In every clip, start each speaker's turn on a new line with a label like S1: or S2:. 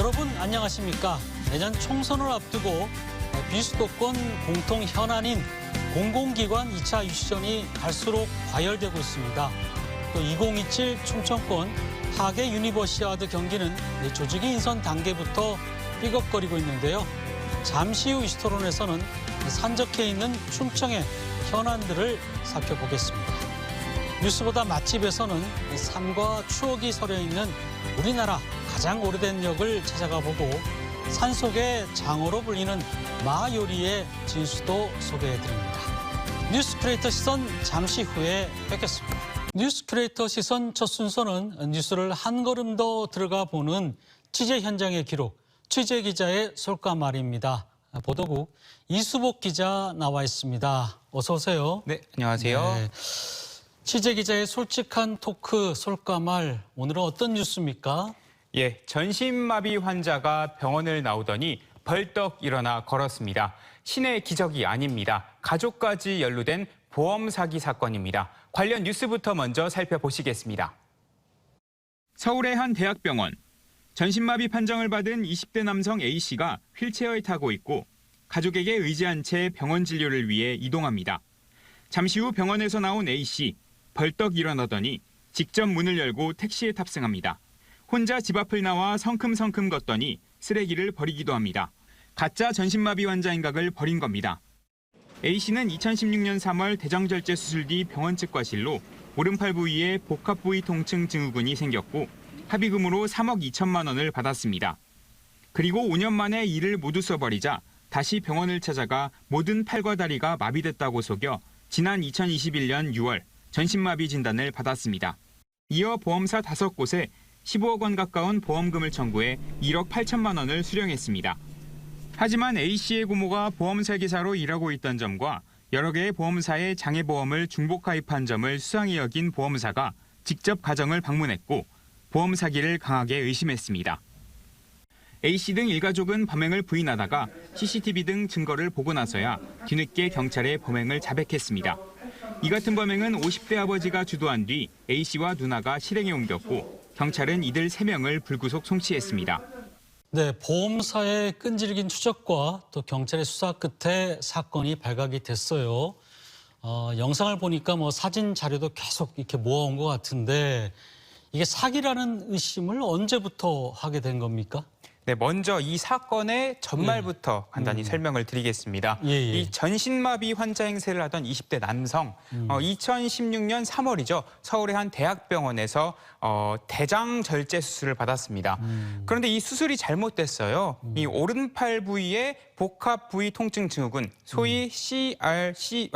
S1: 여러분 안녕하십니까? 내년 총선을 앞두고 비수도권 공통 현안인 공공기관 2차 유치전이 갈수록 과열되고 있습니다. 또 2027 충청권 하계 유니버시아드 경기는 조직위 인선 단계부터 삐걱거리고 있는데요. 잠시 후 이슈토론에서는 산적해 있는 충청의 현안들을 살펴보겠습니다. 뉴스보다 맛집에서는 삶과 추억이 서려있는 우리나라 가장 오래된 역을 찾아가 보고 산속의 장어로 불리는 마 요리의 진수도 소개해드립니다. 뉴스 크리에이터 시선 잠시 후에 뵙겠습니다. 뉴스 크리에이터 시선 첫 순서는 뉴스를 한 걸음 더 들어가 보는 취재 현장의 기록, 취재 기자의 솔까말입니다. 보도국 이수복 기자 나와 있습니다. 어서 오세요.
S2: 네, 안녕하세요. 네.
S1: 취재 기자의 솔직한 토크 솔까말, 오늘은 어떤 뉴스입니까?
S2: 예, 전신마비 환자가 병원을 나오더니 벌떡 일어나 걸었습니다. 신의 기적이 아닙니다. 가족까지 연루된 보험 사기 사건입니다. 관련 뉴스부터 먼저 살펴보시겠습니다. 서울의 한 대학병원. 전신마비 판정을 받은 20대 남성 A씨가 휠체어에 타고 있고 가족에게 의지한 채 병원 진료를 위해 이동합니다. 잠시 후 병원에서 나온 A씨, 벌떡 일어나더니 직접 문을 열고 택시에 탑승합니다. 혼자 집 앞을 나와 성큼성큼 걷더니 쓰레기를 버리기도 합니다. 가짜 전신마비 환자인 각을 벌인 겁니다. A씨는 2016년 3월 대장절제 수술 뒤 병원 측 과실로 오른팔 부위에 복합 부위 통증 증후군이 생겼고 합의금으로 3억 2천만 원을 받았습니다. 그리고 5년 만에 이를 모두 써버리자 다시 병원을 찾아가 모든 팔과 다리가 마비됐다고 속여 지난 2021년 6월 전신마비 진단을 받았습니다. 이어 보험사 5곳에 15억 원 가까운 보험금을 청구해 1억 8천만 원을 수령했습니다. 하지만 A씨의 고모가 보험 설계사로 일하고 있던 점과 여러 개의 보험사에 장애보험을 중복 가입한 점을 수상히 여긴 보험사가 직접 가정을 방문했고 보험 사기를 강하게 의심했습니다. A씨 등 일가족은 범행을 부인하다가 CCTV 등 증거를 보고 나서야 뒤늦게 경찰에 범행을 자백했습니다. 이 같은 범행은 50대 아버지가 주도한 뒤 A씨와 누나가 실행에 옮겼고 경찰은 이들 3명을 불구속 송치했습니다.
S1: 네, 보험사의 끈질긴 추적과 또 경찰의 수사 끝에 사건이 발각이 됐어요. 영상을 보니까 사진 자료도 계속 이렇게 모아온 것 같은데 이게 사기라는 의심을 언제부터 하게 된 겁니까?
S2: 네, 먼저 이 사건의 전말부터 간단히 설명을 드리겠습니다. 이 전신마비 환자 행세를 하던 20대 남성, 2016년 3월이죠. 서울의 한 대학병원에서 대장절제 수술을 받았습니다. 그런데 이 수술이 잘못됐어요. 이 오른팔 부위에 복합 부위 통증 증후군, 소위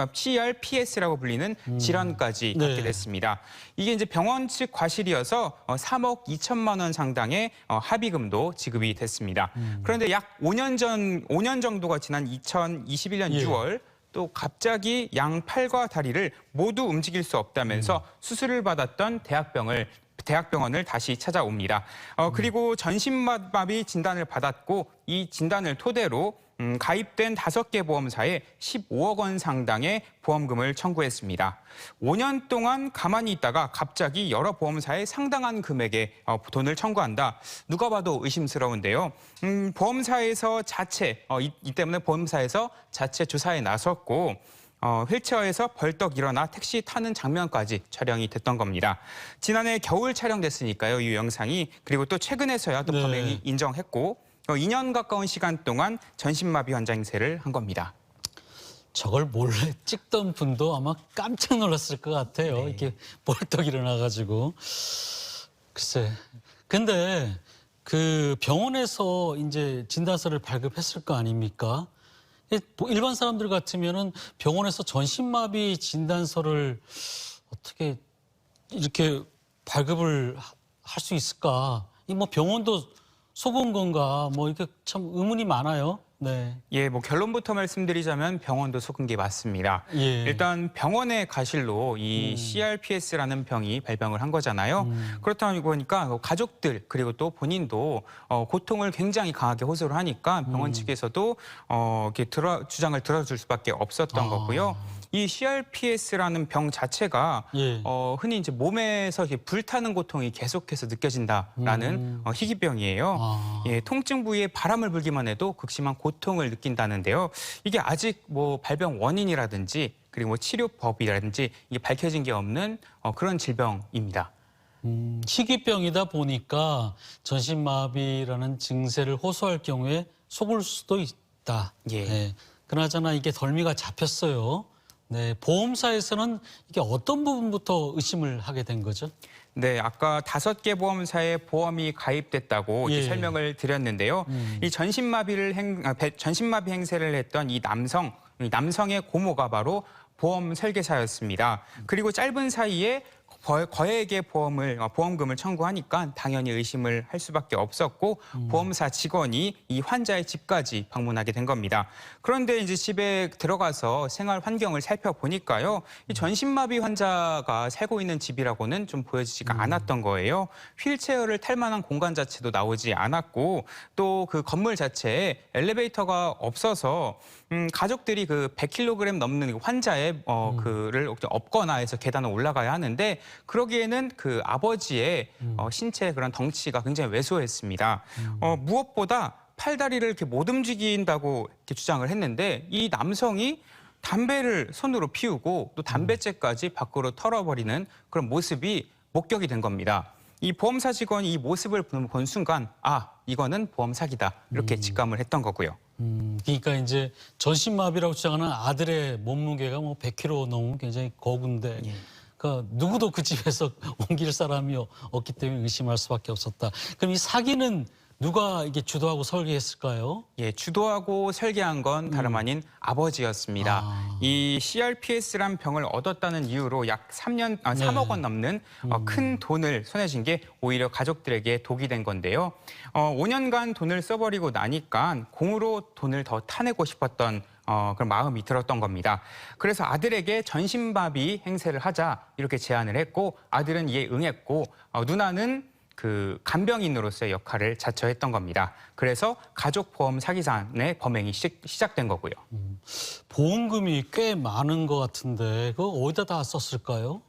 S2: CRPS라고 불리는 질환까지 갖게 됐습니다. 이게 이제 병원 측 과실이어서 3억 2천만 원 상당의 합의금도 지급이 됐습니다. 그런데 약 5년 정도가 지난 2021년 6월 또 갑자기 양 팔과 다리를 모두 움직일 수 없다면서 수술을 받았던 대학병원을 다시 찾아옵니다. 그리고 전신마비 진단을 받았고 이 진단을 토대로 가입된 5개 보험사에 15억 원 상당의 보험금을 청구했습니다. 5년 동안 가만히 있다가 갑자기 여러 보험사에 상당한 금액의 돈을 청구한다. 누가 봐도 의심스러운데요. 보험사에서 이 때문에 보험사에서 자체 조사에 나섰고 휠체어에서 벌떡 일어나 택시 타는 장면까지 촬영이 됐던 겁니다. 지난해 겨울 촬영됐으니까요, 이 영상이. 그리고 또 최근에서야 또 범행이 인정했고 2년 가까운 시간 동안 전신마비 환자 행세를 한 겁니다.
S1: 저걸 몰래 찍던 분도 아마 깜짝 놀랐을 것 같아요. 이렇게 벌떡 일어나가지고. 글쎄. 근데 그 병원에서 이제 진단서를 발급했을 거 아닙니까? 일반 사람들 같으면은 병원에서 전신마비 진단서를 어떻게 이렇게 발급을 할 수 있을까? 병원도 속은 건가? 이렇게 참 의문이 많아요. 네.
S2: 예, 결론부터 말씀드리자면 병원도 속은 게 맞습니다. 일단 병원의 과실로 이 CRPS라는 병이 발병을 한 거잖아요. 그렇다 보니까 가족들 그리고 또 본인도 고통을 굉장히 강하게 호소를 하니까 병원 측에서도 이렇게 주장을 들어줄 수밖에 없었던 거고요. 이 CRPS라는 병 자체가
S1: 예.
S2: 흔히 이제 몸에서 이렇게 불타는 고통이 계속해서 느껴진다라는 희귀병이에요.
S1: 아.
S2: 예, 통증 부위에 바람을 불기만 해도 극심한 고통을 느낀다는데요. 이게 아직 뭐 발병 원인이라든지 그리고 뭐 치료법이라든지 이게 밝혀진 게 없는 그런 질병입니다.
S1: 희귀병이다 보니까 전신마비라는 증세를 호소할 경우에 속을 수도 있다.
S2: 예.
S1: 네. 그나저나 이게 덜미가 잡혔어요. 네. 보험사에서는 이게 어떤 부분부터 의심을 하게 된 거죠?
S2: 네, 아까 5개 보험사에 보험이 가입됐다고 이렇게
S1: 예.
S2: 설명을 드렸는데요. 이 전신마비 행세를 했던 이 남성의 고모가 바로 보험 설계사였습니다. 그리고 짧은 사이에 거액의 보험금을 청구하니까 당연히 의심을 할 수밖에 없었고 보험사 직원이 이 환자의 집까지 방문하게 된 겁니다. 그런데 이제 집에 들어가서 생활 환경을 살펴보니까요. 이 전신마비 환자가 살고 있는 집이라고는 좀 보여지지가 않았던 거예요. 휠체어를 탈 만한 공간 자체도 나오지 않았고 또 그 건물 자체에 엘리베이터가 없어서 가족들이 그 100kg 넘는 환자의 그를 업거나 해서 계단을 올라가야 하는데 그러기에는 그 아버지의 신체 그런 덩치가 굉장히 왜소했습니다. 무엇보다 팔다리를 이렇게 못 움직인다고 이렇게 주장을 했는데 이 남성이 담배를 손으로 피우고 또 담배째까지 밖으로 털어버리는 그런 모습이 목격이 된 겁니다. 이 보험사 직원이 이 모습을 본 순간 아, 이거는 보험 사기다 이렇게 직감을 했던 거고요.
S1: 그러니까 이제 전신마비라고 주장하는 아들의 몸무게가 뭐 100kg 넘으면 굉장히 거군데 그러니까 누구도 그 집에서 옮길 사람이 없기 때문에 의심할 수밖에 없었다. 그럼 이 사기는 누가 이게 주도하고 설계했을까요?
S2: 예, 주도하고 설계한 건 다름 아닌 아버지였습니다. 이 CRPS란 병을 얻었다는 이유로 약 3억 원 넘는 큰 돈을 손에 쥔 게 오히려 가족들에게 독이 된 건데요. 5년간 돈을 써버리고 나니까 공으로 돈을 더 타내고 싶었던 그런 마음이 들었던 겁니다. 그래서 아들에게 전신마비 행세를 하자 이렇게 제안을 했고 아들은 이에 응했고 누나는 그 간병인으로서의 역할을 자처했던 겁니다. 그래서 가족보험 사기단의 범행이 시작된 거고요.
S1: 보험금이 꽤 많은 것 같은데 그거 어디다 다 썼을까요?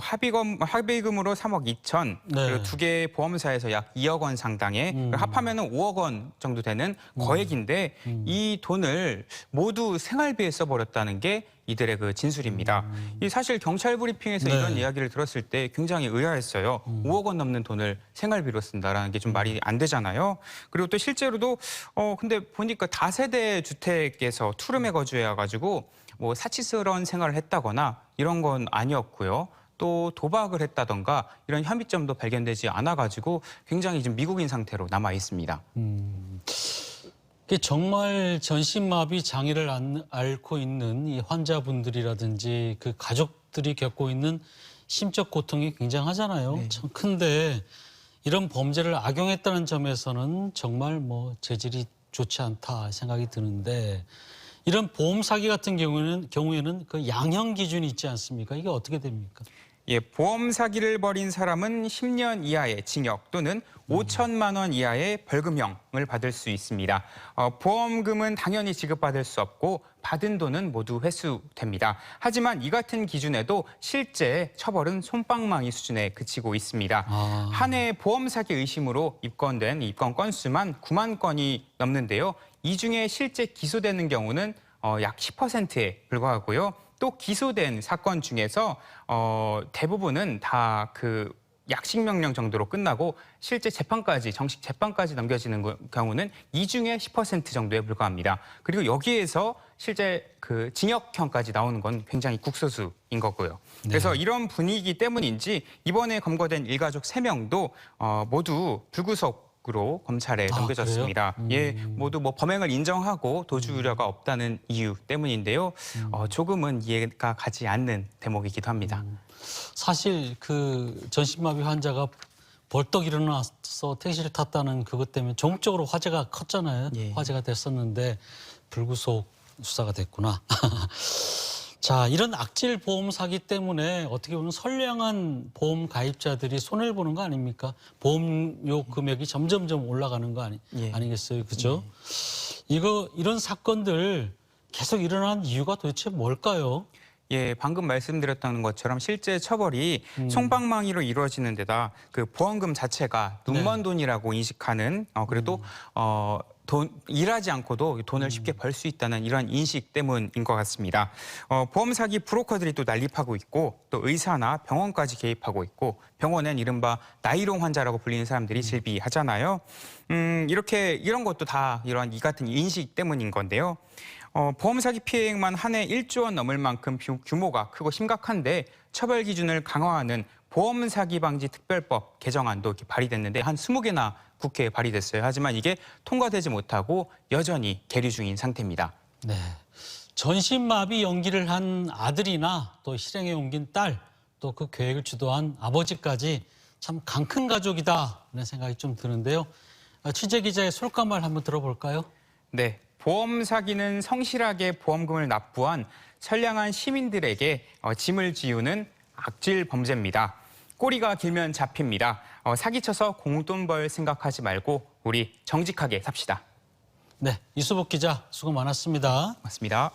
S2: 합의금으로 3억 2천,
S1: 네.
S2: 그리고 2개 보험사에서 약 2억 원 상당의 합하면은 5억 원 정도 되는 거액인데 이 돈을 모두 생활비에 써버렸다는 게 이들의 그 진술입니다. 이 사실 경찰 브리핑에서
S1: 네.
S2: 이런 이야기를 들었을 때 굉장히 의아했어요. 5억 원 넘는 돈을 생활비로 쓴다라는 게 좀 말이 안 되잖아요. 그리고 또 실제로도 근데 보니까 다세대 주택에서 투룸에 거주해가지고 뭐 사치스러운 생활을 했다거나 이런 건 아니었고요. 또 도박을 했다던가 이런 혐의점도 발견되지 않아가지고 굉장히 좀 미국인 상태로 남아 있습니다.
S1: 정말 전신마비 장애를 앓고 있는 이 환자분들이라든지 그 가족들이 겪고 있는 심적 고통이 굉장하잖아요.
S2: 네.
S1: 참 큰데 이런 범죄를 악용했다는 점에서는 정말 뭐 재질이 좋지 않다 생각이 드는데 이런 보험 사기 같은 경우에는 그 양형 기준이 있지 않습니까? 이게 어떻게 됩니까?
S2: 예, 보험 사기를 벌인 사람은 10년 이하의 징역 또는 5천만 원 이하의 벌금형을 받을 수 있습니다. 보험금은 당연히 지급받을 수 없고 받은 돈은 모두 회수됩니다. 하지만 이 같은 기준에도 실제 처벌은 솜방망이 수준에 그치고 있습니다. 한 해 보험 사기 의심으로 입건된 입건 건수만 9만 건이 넘는데요. 이 중에 실제 기소되는 경우는 약 10%에 불과하고요. 또 기소된 사건 중에서 대부분은 다 그 약식 명령 정도로 끝나고 실제 재판까지 정식 재판까지 넘겨지는 경우는 이 중에 10% 정도에 불과합니다. 그리고 여기에서 실제 그 징역형까지 나오는 건 굉장히 국소수인 거고요. 그래서 이런 분위기 때문인지 이번에 검거된 일가족 3명도 모두 불구속으로 검찰에 넘겨졌습니다. 예, 모두 뭐 범행을 인정하고 도주 우려가 없다는 이유 때문인데요. 조금은 이해가 가지 않는 대목이기도 합니다.
S1: 사실 그 전신마비 환자가 벌떡 일어나서 택시를 탔다는 그것 때문에 전국적으로 화제가 컸잖아요.
S2: 예.
S1: 화제가 됐었는데 불구속 수사가 됐구나. 자, 이런 악질 보험 사기 때문에 어떻게 보면 선량한 보험 가입자들이 손해를 보는 거 아닙니까? 보험료 금액이 점점점 올라가는 거 아니겠어요? 그죠? 이런 사건들 계속 일어난 이유가 도대체 뭘까요?
S2: 예, 방금 말씀드렸던 것처럼 실제 처벌이 솜방망이로 이루어지는 데다 그 보험금 자체가 눈먼 돈이라고 인식하는 그래도 일하지 않고도 돈을 쉽게 벌 수 있다는 이런 인식 때문인 것 같습니다. 보험 사기 브로커들이 또 난립하고 있고 또 의사나 병원까지 개입하고 있고 병원엔 이른바 나이롱 환자라고 불리는 사람들이 질비하잖아요. 이런 것도 다 이런 이 같은 인식 때문인 건데요. 보험 사기 피해액만 한 해 1조 원 넘을 만큼 규모가 크고 심각한데 처벌 기준을 강화하는 보험 사기 방지 특별법 개정안도 이렇게 발의됐는데 한 20개나 국회에 발의됐어요. 하지만 이게 통과되지 못하고 여전히 계류 중인 상태입니다.
S1: 네. 전신마비 연기를 한 아들이나 또 실행에 옮긴 딸, 또 그 계획을 주도한 아버지까지 참 강큰 가족이다 라는 생각이 좀 드는데요. 취재 기자의 솔까말 한번 들어볼까요?
S2: 네. 보험 사기는 성실하게 보험금을 납부한 선량한 시민들에게 짐을 지우는 악질 범죄입니다. 꼬리가 길면 잡힙니다. 사기쳐서 공돈 벌 생각하지 말고 우리 정직하게 삽시다.
S1: 네, 이수복 기자 수고 많았습니다.
S2: 맞습니다.